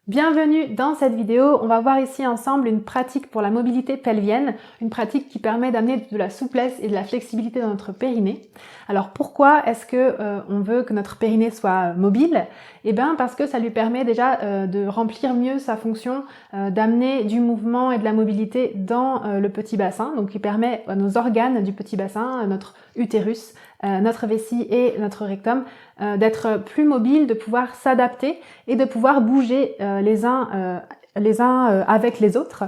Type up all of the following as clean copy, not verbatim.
Bienvenue dans cette vidéo. On va voir ici ensemble une pratique pour la mobilité pelvienne, une pratique qui permet d'amener de la souplesse et de la flexibilité dans notre périnée. Alors pourquoi est-ce que on veut que notre périnée soit mobile? Eh bien parce que ça lui permet déjà de remplir mieux sa fonction, d'amener du mouvement et de la mobilité dans le petit bassin, donc qui permet à nos organes du petit bassin, notre utérus, notre vessie et notre rectum, d'être plus mobiles, de pouvoir s'adapter et de pouvoir bouger les uns avec les autres.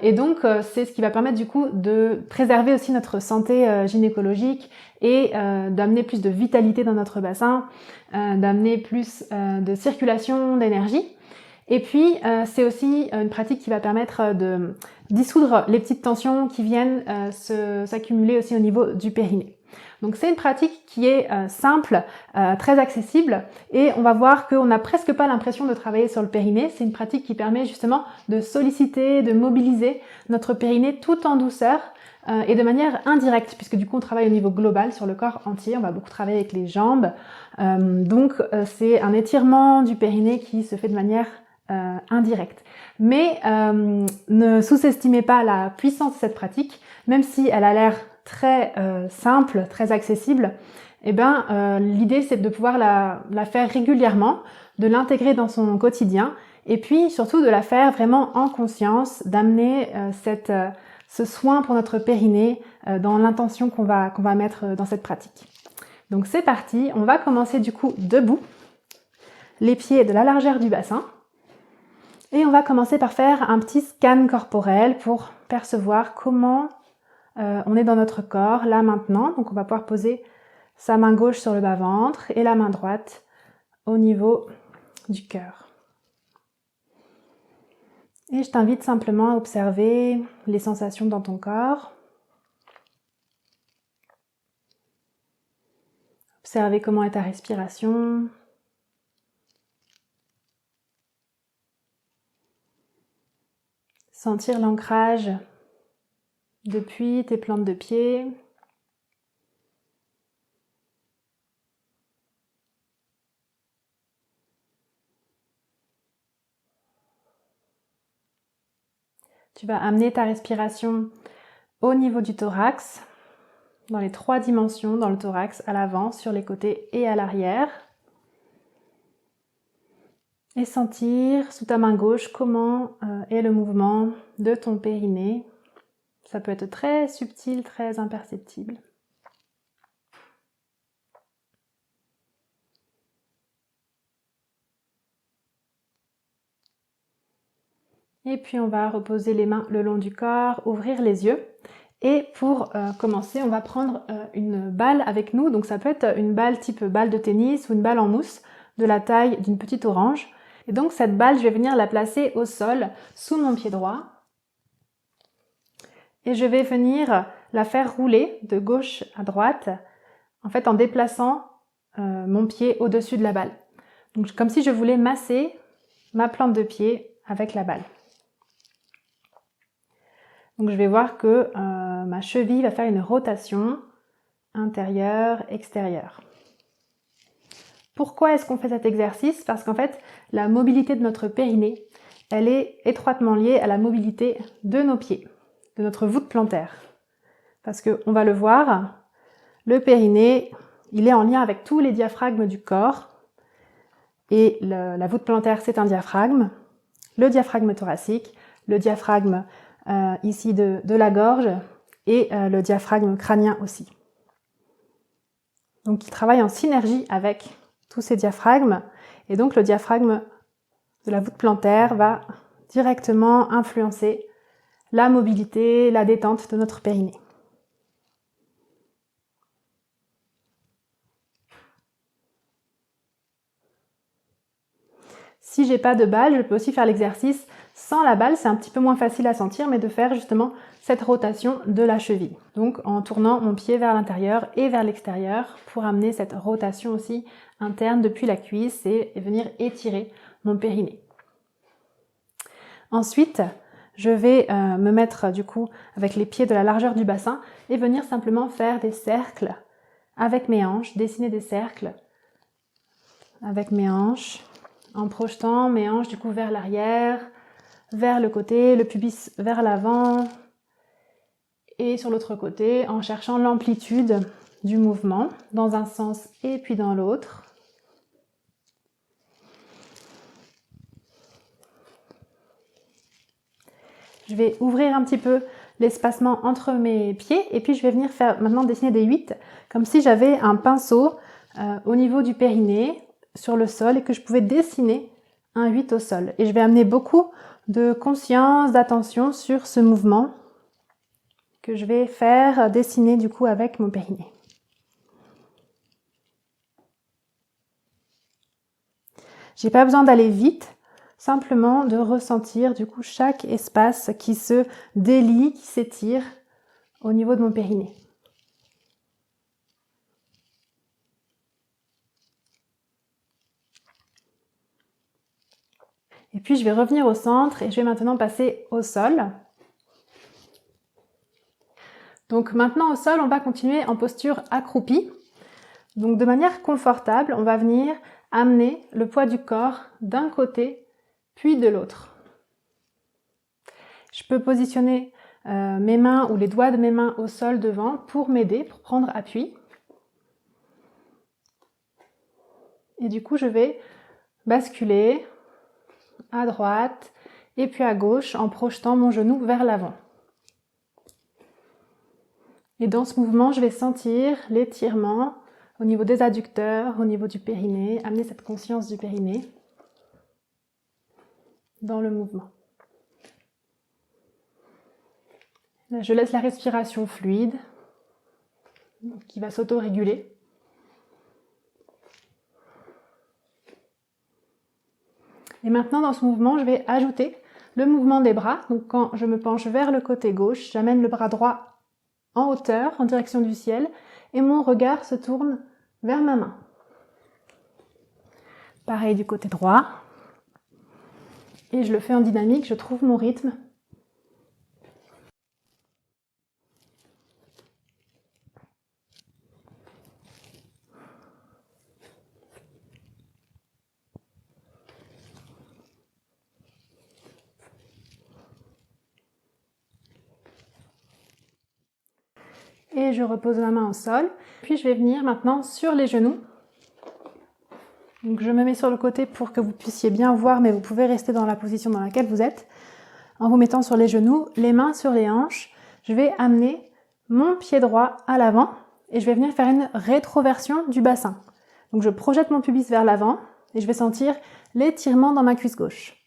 Et donc c'est ce qui va permettre du coup de préserver aussi notre santé gynécologique et d'amener plus de vitalité dans notre bassin, d'amener plus de circulation d'énergie. Et puis c'est aussi une pratique qui va permettre de dissoudre les petites tensions qui viennent s'accumuler aussi au niveau du périnée. Donc c'est une pratique qui est simple, très accessible, et on va voir qu'on n'a presque pas l'impression de travailler sur le périnée. C'est une pratique qui permet justement de solliciter, de mobiliser notre périnée tout en douceur et de manière indirecte, puisque du coup on travaille au niveau global sur le corps entier. On va beaucoup travailler avec les jambes, donc c'est un étirement du périnée qui se fait de manière indirecte. Mais ne sous-estimez pas la puissance de cette pratique, même si elle a l'air très simple, très accessible. Eh bien, l'idée c'est de pouvoir la faire régulièrement, de l'intégrer dans son quotidien, et puis surtout de la faire vraiment en conscience, d'amener ce soin pour notre périnée dans l'intention qu'on va mettre dans cette pratique. Donc c'est parti, on va commencer du coup debout, les pieds de la largeur du bassin. Et on va commencer par faire un petit scan corporel pour percevoir comment on est dans notre corps, là maintenant. Donc on va pouvoir poser sa main gauche sur le bas-ventre et la main droite au niveau du cœur. Et je t'invite simplement à observer les sensations dans ton corps. Observer comment est ta respiration. Sentir l'ancrage depuis tes plantes de pied. Tu vas amener ta respiration au niveau du thorax, dans les 3 dimensions, dans le thorax, à l'avant, sur les côtés et à l'arrière. Et sentir sous ta main gauche comment est le mouvement de ton périnée. Ça peut être très subtil, très imperceptible. Et puis on va reposer les mains le long du corps, ouvrir les yeux. Et pour commencer, on va prendre une balle avec nous. Donc ça peut être une balle type balle de tennis ou une balle en mousse de la taille d'une petite orange. Et donc cette balle, je vais venir la placer au sol sous mon pied droit. Et je vais venir la faire rouler de gauche à droite, en fait en déplaçant mon pied au-dessus de la balle. Donc comme si je voulais masser ma plante de pied avec la balle. Donc je vais voir que ma cheville va faire une rotation intérieure-extérieure. Pourquoi est-ce qu'on fait cet exercice? Parce qu'en fait, la mobilité de notre périnée, elle est étroitement liée à la mobilité de nos pieds, de notre voûte plantaire. Parce qu'on va le voir, le périnée, il est en lien avec tous les diaphragmes du corps. Et la voûte plantaire, c'est un diaphragme. Le diaphragme thoracique, le diaphragme ici de la gorge et le diaphragme crânien aussi. Donc il travaille en synergie avec tous ces diaphragmes. Et donc le diaphragme de la voûte plantaire va directement influencer la mobilité, la détente de notre périnée. Si j'ai pas de balle, je peux aussi faire l'exercice sans la balle, c'est un petit peu moins facile à sentir, mais de faire justement cette rotation de la cheville. Donc en tournant mon pied vers l'intérieur et vers l'extérieur pour amener cette rotation aussi interne depuis la cuisse et venir étirer mon périnée. Ensuite, je vais me mettre du coup avec les pieds de la largeur du bassin et venir simplement faire des cercles avec mes hanches, dessiner des cercles avec mes hanches, en projetant mes hanches du coup vers l'arrière, vers le côté, le pubis vers l'avant et sur l'autre côté en cherchant l'amplitude du mouvement dans un sens et puis dans l'autre. Je vais ouvrir un petit peu l'espacement entre mes pieds et puis je vais venir faire maintenant dessiner des 8 comme si j'avais un pinceau au niveau du périnée sur le sol et que je pouvais dessiner un 8 au sol. Et je vais amener beaucoup de conscience, d'attention sur ce mouvement que je vais faire dessiner du coup avec mon périnée. J'ai pas besoin d'aller vite, simplement de ressentir du coup chaque espace qui se délie, qui s'étire au niveau de mon périnée. Et puis je vais revenir au centre et je vais maintenant passer au sol. Donc maintenant au sol, on va continuer en posture accroupie. Donc de manière confortable, on va venir amener le poids du corps d'un côté puis de l'autre. Je peux positionner mes mains ou les doigts de mes mains au sol devant pour m'aider, pour prendre appui. Et du coup, je vais basculer à droite et puis à gauche en projetant mon genou vers l'avant. Et dans ce mouvement, je vais sentir l'étirement au niveau des adducteurs, au niveau du périnée, amener cette conscience du périnée dans le mouvement. Là, je laisse la respiration fluide qui va s'auto-réguler. Et maintenant, dans ce mouvement, je vais ajouter le mouvement des bras. Donc quand je me penche vers le côté gauche, j'amène le bras droit en hauteur, en direction du ciel, et mon regard se tourne vers ma main. Pareil du côté droit. Et je le fais en dynamique, je trouve mon rythme. Et je repose ma main au sol. Puis je vais venir maintenant sur les genoux. Donc je me mets sur le côté pour que vous puissiez bien voir, mais vous pouvez rester dans la position dans laquelle vous êtes. En vous mettant sur les genoux, les mains sur les hanches, je vais amener mon pied droit à l'avant et je vais venir faire une rétroversion du bassin. Donc je projette mon pubis vers l'avant et je vais sentir l'étirement dans ma cuisse gauche.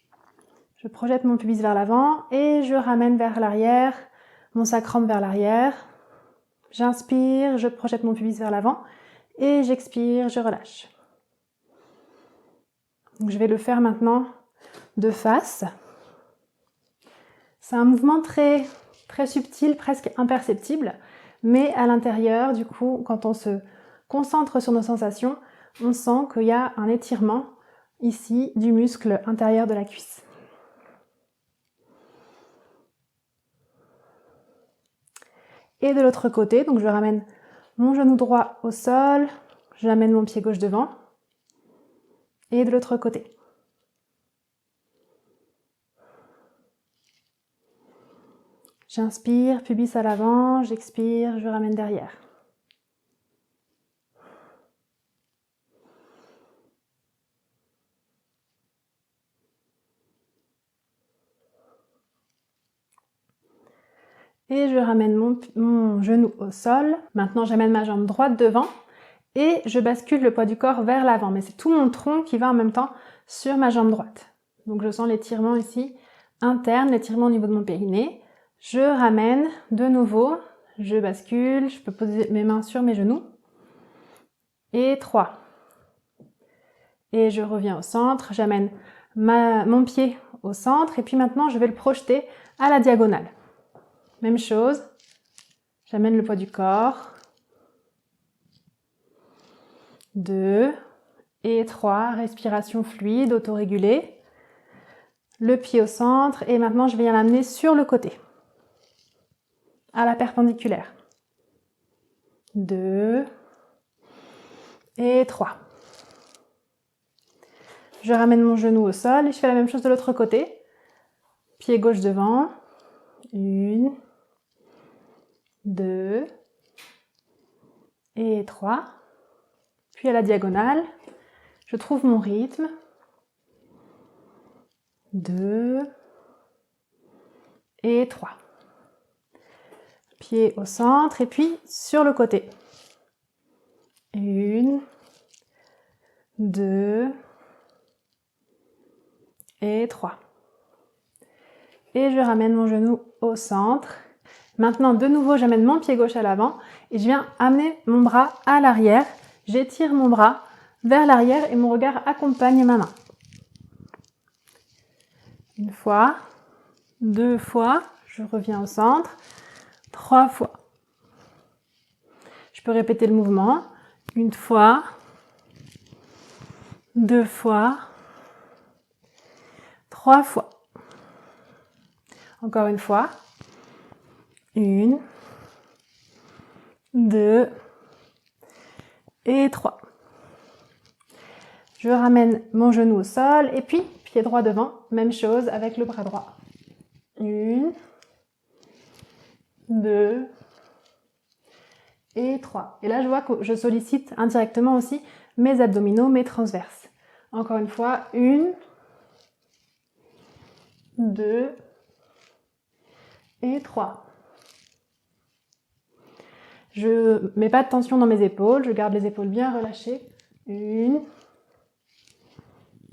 Je projette mon pubis vers l'avant et je ramène vers l'arrière, mon sacrum vers l'arrière. J'inspire, je projette mon pubis vers l'avant et j'expire, je relâche. Donc je vais le faire maintenant de face. C'est un mouvement très subtil, presque imperceptible, mais à l'intérieur, du coup, quand on se concentre sur nos sensations, on sent qu'il y a un étirement ici du muscle intérieur de la cuisse. Et de l'autre côté, donc je ramène mon genou droit au sol, j'amène mon pied gauche devant, et de l'autre côté. J'inspire, pubis à l'avant, j'expire, je ramène derrière. Et je ramène mon genou au sol. Maintenant, j'amène ma jambe droite devant et je bascule le poids du corps vers l'avant. Mais c'est tout mon tronc qui va en même temps sur ma jambe droite. Donc je sens l'étirement ici interne, l'étirement au niveau de mon périnée. Je ramène de nouveau, je bascule, je peux poser mes mains sur mes genoux. Et 3. Et je reviens au centre, j'amène mon pied au centre et puis maintenant je vais le projeter à la diagonale. Même chose, j'amène le poids du corps. 2 et 3, respiration fluide, autorégulée. Le pied au centre et maintenant je viens l'amener sur le côté, à la perpendiculaire. 2 et 3. Je ramène mon genou au sol et je fais la même chose de l'autre côté. Pied gauche devant. 1, 2 et 3. Puis à la diagonale, je trouve mon rythme. 2 et 3. Pied au centre et puis sur le côté. 1, 2 et 3. Et je ramène mon genou au centre. Maintenant, de nouveau, j'amène mon pied gauche à l'avant et je viens amener mon bras à l'arrière. J'étire mon bras vers l'arrière et mon regard accompagne ma main. 1 fois, 2 fois, je reviens au centre, 3 fois. Je peux répéter le mouvement. 1 fois, 2 fois, 3 fois. Encore une fois. 1, 2 et 3. Je ramène mon genou au sol et puis pied droit devant, même chose avec le bras droit. 1, 2 et 3. Et là, je vois que je sollicite indirectement aussi mes abdominaux, mes transverses. Encore une fois, 1, 2 et 3. Je ne mets pas de tension dans mes épaules, je garde les épaules bien relâchées. 1,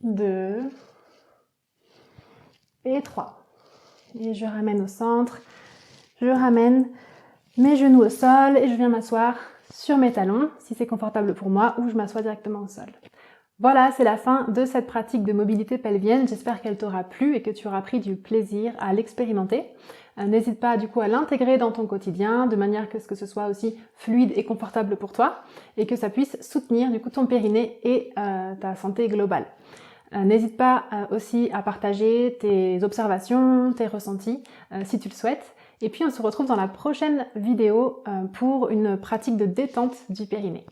2 et 3. Et je ramène au centre, je ramène mes genoux au sol et je viens m'asseoir sur mes talons, si c'est confortable pour moi, ou je m'assois directement au sol. Voilà, c'est la fin de cette pratique de mobilité pelvienne. J'espère qu'elle t'aura plu et que tu auras pris du plaisir à l'expérimenter. N'hésite pas du coup à l'intégrer dans ton quotidien de manière que ce soit aussi fluide et confortable pour toi et que ça puisse soutenir du coup ton périnée et ta santé globale. N'hésite pas aussi à partager tes observations, tes ressentis si tu le souhaites. Et puis on se retrouve dans la prochaine vidéo pour une pratique de détente du périnée.